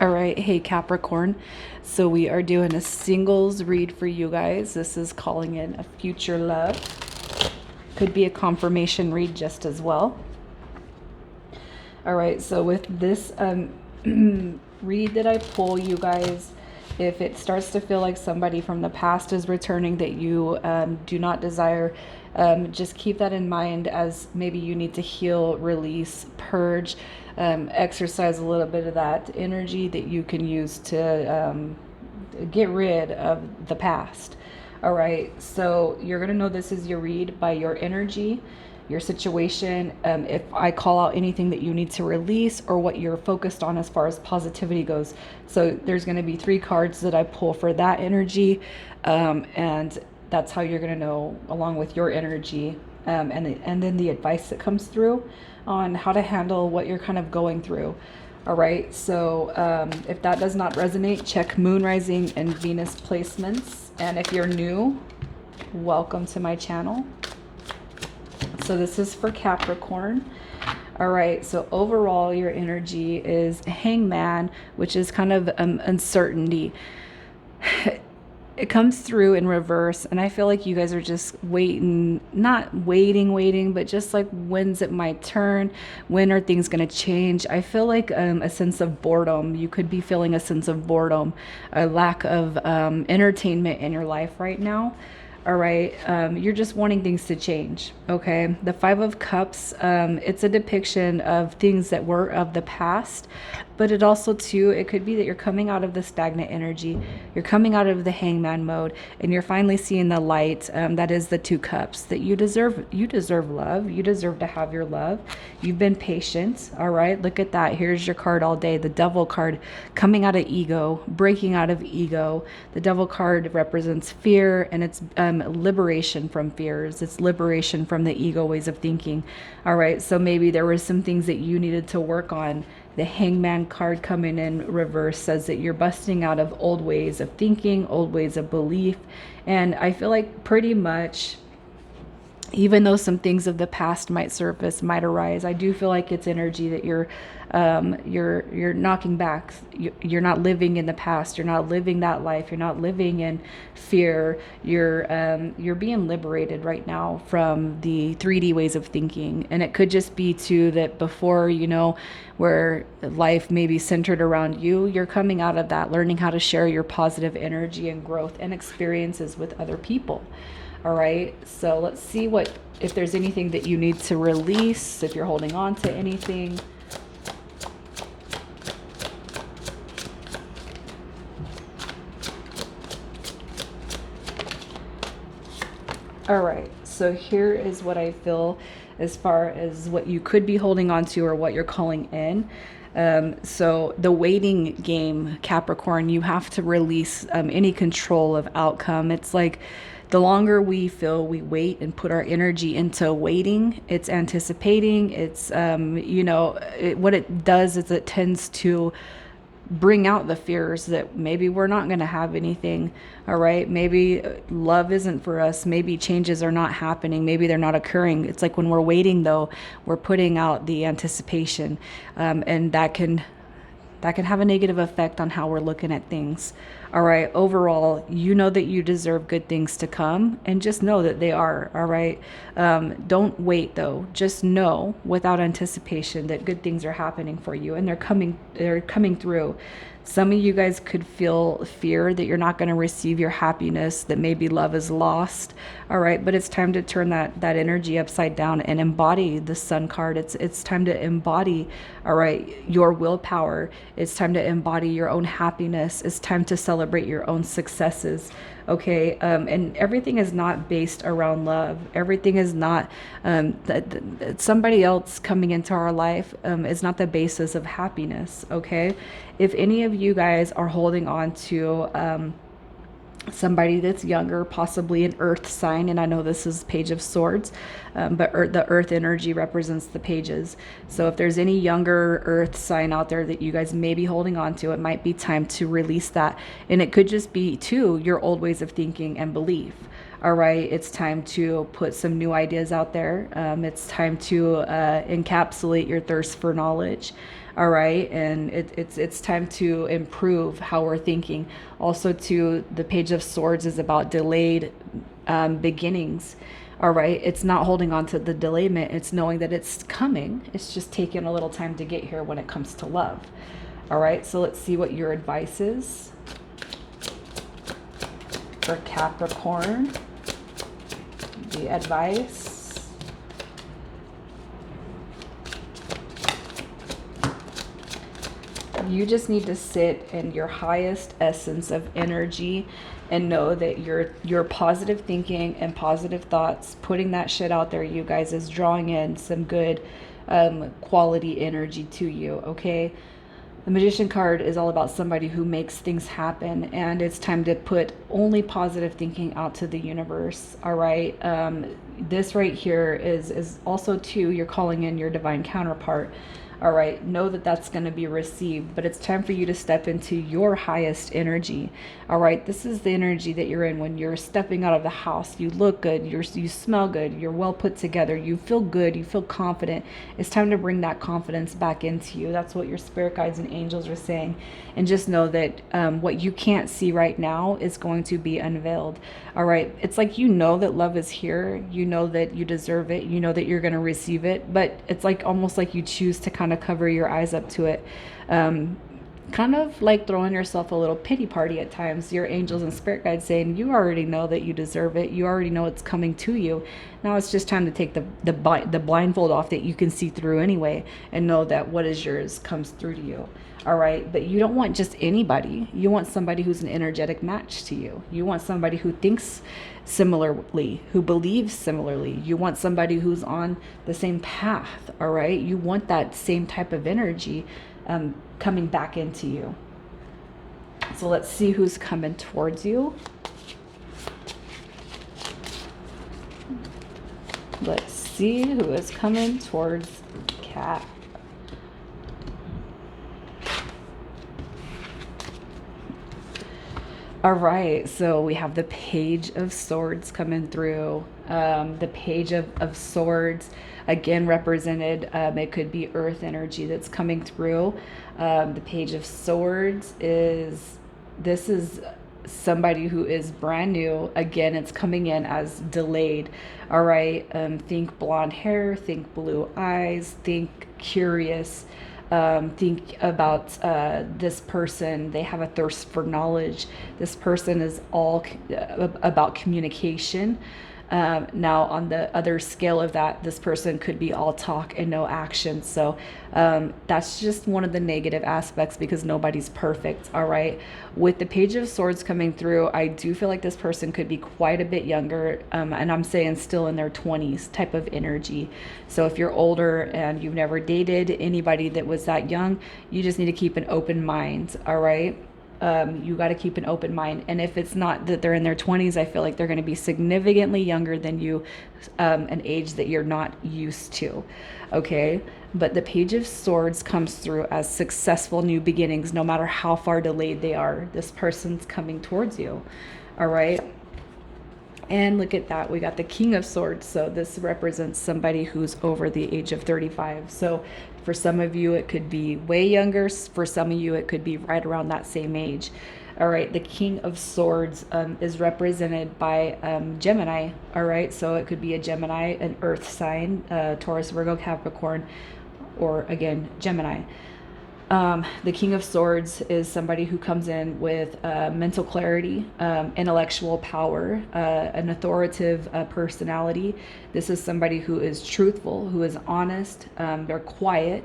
All right, hey Capricorn. So we are doing a singles read for you guys. This is calling in a future love. Could be a confirmation read just as well. All right, so with this read that I pull, you guys, if it starts to feel like somebody from the past is returning that you do not desire, just keep that in mind, as maybe you need to heal, release, purge, exercise a little bit of that energy that you can use to get rid of the past. All right, so you're going to know this is your read by your energy, your situation. If I call out anything that you need to release or what you're focused on as far as positivity goes. So there's going to be 3 cards that I pull for that energy. And that's how you're going to know, along with your energy, and then the advice that comes through on how to handle what you're kind of going through. All right, so if that does not resonate, check Moon, Rising, and Venus placements. And if you're new, welcome to my channel. So this is for Capricorn. All right, so overall your energy is Hangman, which is kind of uncertainty. It comes through in reverse, and I feel like you guys are just waiting, not waiting, but just like, when's it my turn? When are things going to change? I feel like a sense of boredom. You could be feeling a sense of boredom, a lack of entertainment in your life right now. All right, you're just wanting things to change. Okay, the 5 of Cups, it's a depiction of things that were of the past, but it also too, it could be that you're coming out of the stagnant energy, you're coming out of the hangman mode, and you're finally seeing the light. That is the 2 cups, that you deserve love, you deserve to have your love. You've been patient. All right, look at that. Here's your card all day, the Devil card, coming out of ego, breaking out of ego. The Devil card represents fear, and it's liberation from fears. It's liberation from the ego ways of thinking. All right, so maybe there were some things that you needed to work on. The Hangman card coming in reverse says that you're busting out of old ways of thinking, old ways of belief. And I feel like pretty much, even though some things of the past might surface, might arise, I do feel like it's energy that you're knocking back. You're not living in the past. You're not living that life. You're not living in fear. You're being liberated right now from the 3D ways of thinking. And it could just be too that before, where life may be centered around you, you're coming out of that, learning how to share your positive energy and growth and experiences with other people. All right, so let's see if there's anything that you need to release, if you're holding on to anything. All right, so here is what I feel as far as what you could be holding on to or what you're calling in. So the waiting game, Capricorn, you have to release any control of outcome. It's like, the longer we feel we wait and put our energy into waiting, it's anticipating, it's, what it does is it tends to bring out the fears that maybe we're not going to have anything. All right, maybe love isn't for us, maybe changes are not happening, maybe they're not occurring. It's like when we're waiting though, we're putting out the anticipation, and that can have a negative effect on how we're looking at things. All right, overall, you know that you deserve good things to come, and just know that they are. All right, don't wait though. Just know without anticipation that good things are happening for you, and they're coming through. Some of you guys could feel fear that you're not going to receive your happiness, that maybe love is lost. All right, but it's time to turn that energy upside down and embody the Sun card. It's time to embody, all right, your willpower. It's time to embody your own happiness. It's time to celebrate your own successes. Okay, and everything is not based around love. Everything is not somebody else coming into our life is not the basis of happiness. Okay, if any of you guys are holding on to somebody that's younger, possibly an earth sign, and I know this is Page of Swords, but the earth energy represents the pages. So if there's any younger earth sign out there that you guys may be holding on to, it might be time to release that. And it could just be too your old ways of thinking and belief. All right, it's time to put some new ideas out there. It's time to encapsulate your thirst for knowledge. All right. And it's time to improve how we're thinking. Also, to the Page of Swords is about delayed beginnings. All right. It's not holding on to the delayment. It's knowing that it's coming. It's just taking a little time to get here when it comes to love. All right. So let's see what your advice is for Capricorn. The advice. You just need to sit in your highest essence of energy and know that your positive thinking and positive thoughts, putting that shit out there, you guys, is drawing in some good quality energy to you, okay? The Magician card is all about somebody who makes things happen, and it's time to put only positive thinking out to the universe, all right? This right here is also, too, you're calling in your divine counterpart. All right, know that that's going to be received, but it's time for you to step into your highest energy. All right, this is the energy that you're in when you're stepping out of the house. You look good, you smell good, you're well put together, you feel good, you feel confident. It's time to bring that confidence back into you. That's what your spirit guides and angels are saying. And just know that what you can't see right now is going to be unveiled. All right, it's like, you know that love is here, you know that you deserve it, you know that you're going to receive it, but it's like almost like you choose to kind of cover your eyes up to it. Kind of like throwing yourself a little pity party at times. Your angels and spirit guides saying, you already know that you deserve it, you already know it's coming to you. Now it's just time to take the blindfold off that you can see through anyway, and know that what is yours comes through to you. All right, but you don't want just anybody. You want somebody who's an energetic match to you. You want somebody who thinks similarly, who believes similarly. You want somebody who's on the same path. All right, you want that same type of energy coming back into you. So let's see who's coming towards you. Let's see who is coming towards Cat. All right, so we have the Page of Swords coming through. The Page of Swords, again, represented, it could be earth energy that's coming through. The Page of Swords this is somebody who is brand new. Again, it's coming in as delayed. All right, think blonde hair, think blue eyes, think curious. Think about this person. They have a thirst for knowledge. This person is all about communication. Now, on the other scale of that, this person could be all talk and no action. So that's just one of the negative aspects, because nobody's perfect. All right. With the Page of Swords coming through, I do feel like this person could be quite a bit younger. And I'm saying still in their 20s type of energy. So if you're older and you've never dated anybody that was that young, you just need to keep an open mind. All right. You got to keep an open mind. And if it's not that they're in their 20s, I feel like they're going to be significantly younger than you, an age that you're not used to. Okay. But the Page of Swords comes through as successful new beginnings, no matter how far delayed they are. This person's coming towards you. All right. And look at that. We got the King of Swords. So this represents somebody who's over the age of 35. So for some of you, it could be way younger. For some of you, it could be right around that same age. All right. The King of Swords is represented by Gemini. All right. So it could be a Gemini, an earth sign, Taurus, Virgo, Capricorn, or again, Gemini. The King of Swords is somebody who comes in with mental clarity, intellectual power, an authoritative personality. This is somebody who is truthful, who is honest. They're quiet.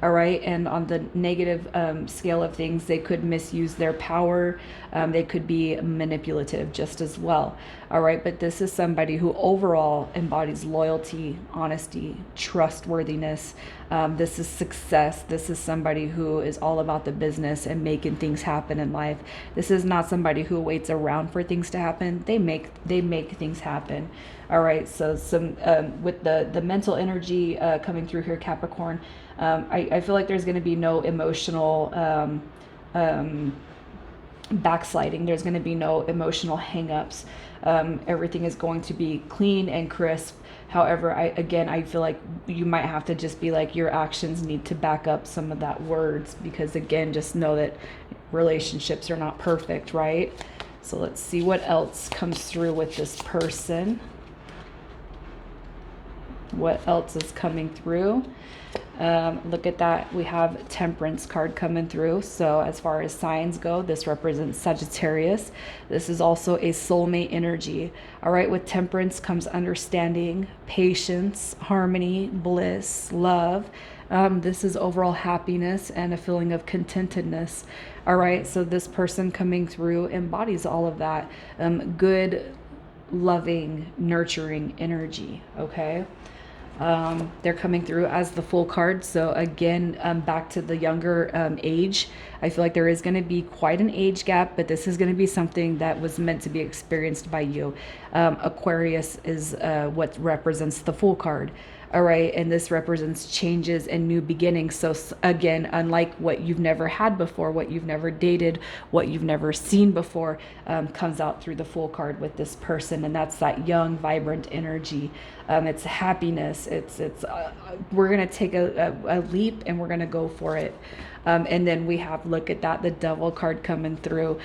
All right. And on the negative scale of things, they could misuse their power. They could be manipulative just as well. All right. But this is somebody who overall embodies loyalty, honesty, trustworthiness. This is success. This is somebody who is all about the business and making things happen in life. This is not somebody who waits around for things to happen. They make things happen. All right. So some with the mental energy coming through here, Capricorn. I feel like there's going to be no emotional backsliding. There's going to be no emotional hangups. Everything is going to be clean and crisp. However, I feel like you might have to just be like, your actions need to back up some of that words, because again, just know that relationships are not perfect, right? So let's see what else comes through with this person. What else is coming through? Look at that. We have Temperance card coming through. So as far as signs go, this represents Sagittarius. This is also a soulmate energy. All right. With Temperance comes understanding, patience, harmony, bliss, love. This is overall happiness and a feeling of contentedness. All right. So this person coming through embodies all of that. Good, loving, nurturing energy. Okay. They're coming through as the Fool card. So again, back to the younger age, I feel like there is going to be quite an age gap, but this is going to be something that was meant to be experienced by you. Aquarius is what represents the Fool card. All right. And this represents changes and new beginnings. So again, unlike what you've never had before, what you've never dated, what you've never seen before, comes out through the Fool card with this person. And that's that young, vibrant energy. It's happiness. We're going to take a leap and we're going to go for it. And then we have, look at that, the Devil card coming through.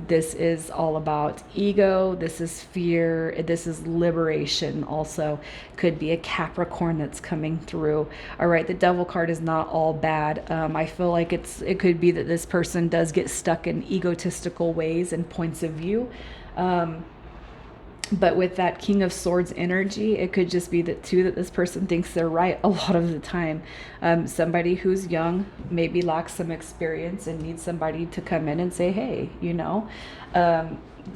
This is all about ego. This is fear. This is liberation also. Could be a Capricorn that's coming through. All right, the Devil card is not all bad. I feel like it could be that this person does get stuck in egotistical ways and points of view. But with that King of Swords energy, it could just be that too, that this person thinks they're right a lot of the time. Somebody who's young, maybe lacks some experience and needs somebody to come in and say, hey, you know.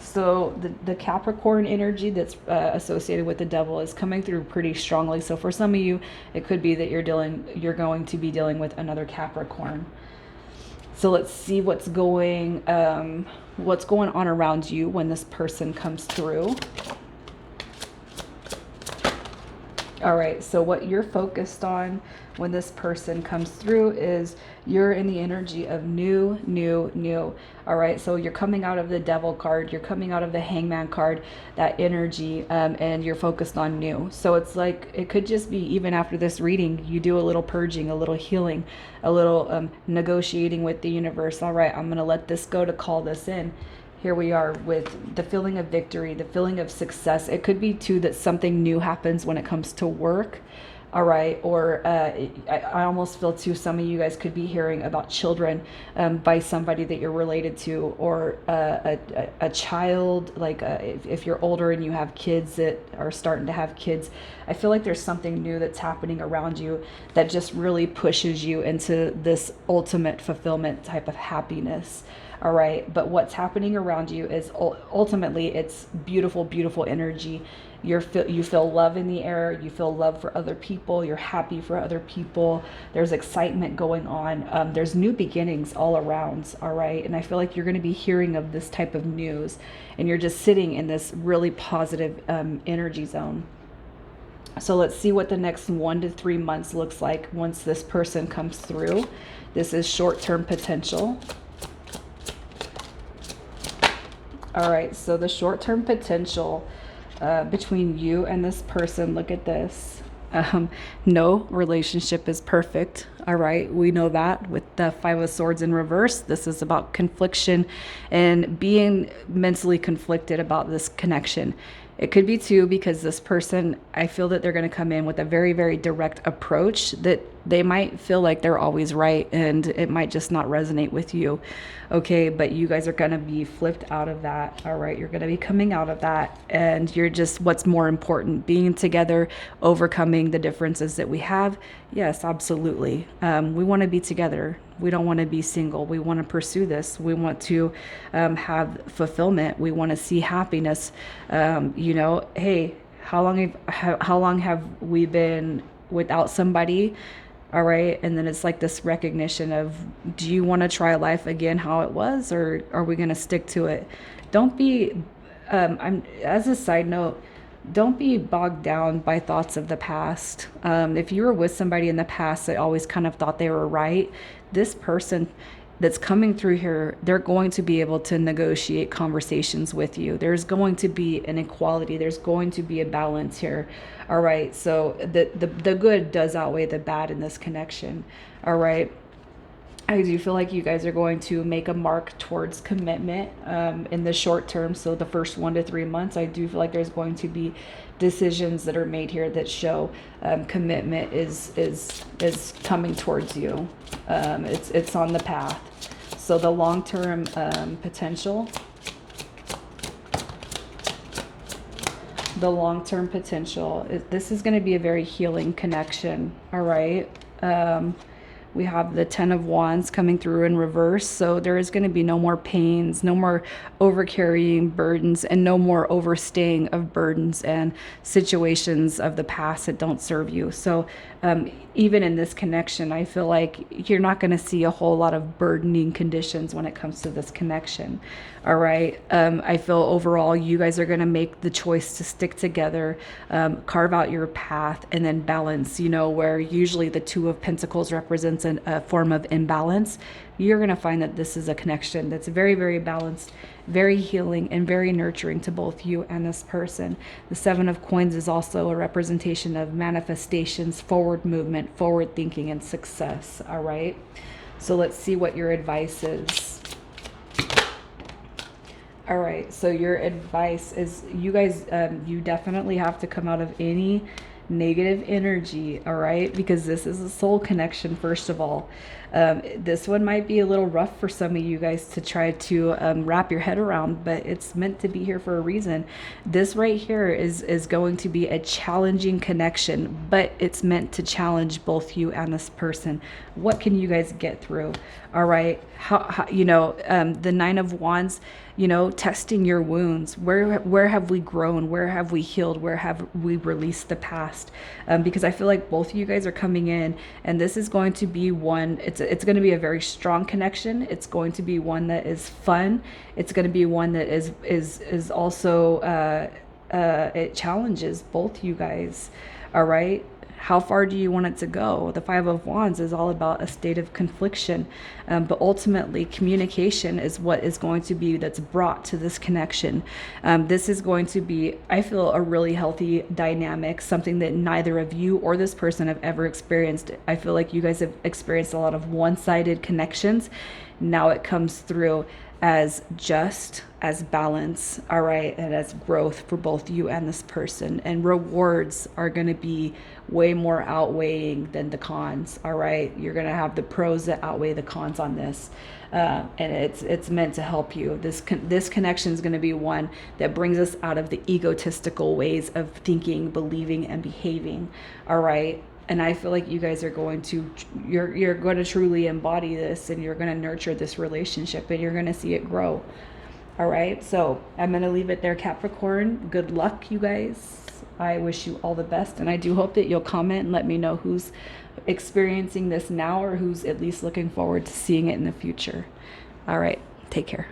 So the Capricorn energy that's associated with the Devil is coming through pretty strongly. So for some of you, it could be that you're going to be dealing with another Capricorn. So let's see what's going on around you when this person comes through. All right, so what you're focused on when this person comes through is you're in the energy of new. All right, so you're coming out of the Devil card, you're coming out of the Hangman card, that energy, and you're focused on new. So it's like, it could just be, even after this reading, you do a little purging, a little healing, a little negotiating with the universe. All right, I'm going to let this go to call this in. Here we are with the feeling of victory, the feeling of success. It could be too that something new happens when it comes to work. All right. Or I almost feel too, some of you guys could be hearing about children by somebody that you're related to, or a child, like if you're older and you have kids that are starting to have kids. I feel like there's something new that's happening around you that just really pushes you into this ultimate fulfillment type of happiness. All right. But what's happening around you is ultimately it's beautiful, beautiful energy. You feel love in the air. You feel love for other people. You're happy for other people. There's excitement going on. There's new beginnings all around. All right. And I feel like you're going to be hearing of this type of news, and you're just sitting in this really positive energy zone. So let's see what the next 1 to 3 months looks like once this person comes through. This is short-term potential. All right, so the short-term potential between you and this person, look at this. No relationship is perfect. All right, we know that with the Five of Swords in reverse. This is about confliction and being mentally conflicted about this connection. It could be too because this person, I feel that they're going to come in with a very, very direct approach that they might feel like they're always right, and it might just not resonate with you. Okay, but you guys are going to be flipped out of that. All right, you're going to be coming out of that, and you're just, what's more important, being together, overcoming the differences that we have. Yes, absolutely. We want to be together. We don't want to be single. We want to pursue this. We want to have fulfillment. We want to see happiness. You know, hey, how long have we been without somebody? All right. And then it's like this recognition of, do you want to try life again how it was, or are we going to stick to it? Don't be, as a side note, don't be bogged down by thoughts of the past. If you were with somebody in the past that always kind of thought they were right, this person, that's coming through here, they're going to be able to negotiate conversations with you. There's going to be an equality. There's going to be a balance here. All right. So the good does outweigh the bad in this connection. All right. I do feel like you guys are going to make a mark towards commitment in the short term. So the first 1 to 3 months, I do feel like there's going to be decisions that are made here that show commitment is coming towards you. It's on the path. So the long-term potential, this is going to be a very healing connection. All right. We have the 10 of Wands coming through in reverse. So there is going to be no more pains, no more overcarrying burdens, and no more overstaying of burdens and situations of the past that don't serve you. So even in this connection, I feel like you're not going to see a whole lot of burdening conditions when it comes to this connection. All right. I feel overall you guys are going to make the choice to stick together, carve out your path, and then balance, where usually the Two of Pentacles represents a form of imbalance. You're going to find that this is a connection that's very, very balanced, very healing, and very nurturing to both you and this person. The Seven of Coins is also a representation of manifestations, forward movement, forward thinking, and success. All right. So let's see what your advice is. All right. So your advice is, you guys, you definitely have to come out of any negative energy. All right. Because this is a soul connection, first of all. This one might be a little rough for some of you guys to try to wrap your head around, but it's meant to be here for a reason. This right here is going to be a challenging connection, but it's meant to challenge both you and this person. What can you guys get through? All right. How the Nine of Wands, testing your wounds. Where have we grown? Where have we healed? Where have we released the past? Because I feel like both of you guys are coming in, and this is going to be one, it's going to be a very strong connection. It's going to be one that is fun. It's going to be one that is also, it challenges both you guys. All right. How far do you want it to go? The Five of Wands is all about a state of confliction, but ultimately communication is what is going to be that's brought to this connection. This is going to be, I feel, a really healthy dynamic, something that neither of you or this person have ever experienced. I feel like you guys have experienced a lot of one-sided connections. Now it comes through as just, as balance, all right, and as growth for both you and this person. And rewards are going to be way more outweighing than the cons, all right? You're going to have the pros that outweigh the cons on this. And it's meant to help you. This connection is going to be one that brings us out of the egotistical ways of thinking, believing, and behaving, all right? And I feel like you guys are going to, you're going to truly embody this, and you're going to nurture this relationship, and you're going to see it grow. All right. So I'm going to leave it there, Capricorn. Good luck, you guys. I wish you all the best. And I do hope that you'll comment and let me know who's experiencing this now, or who's at least looking forward to seeing it in the future. All right. Take care.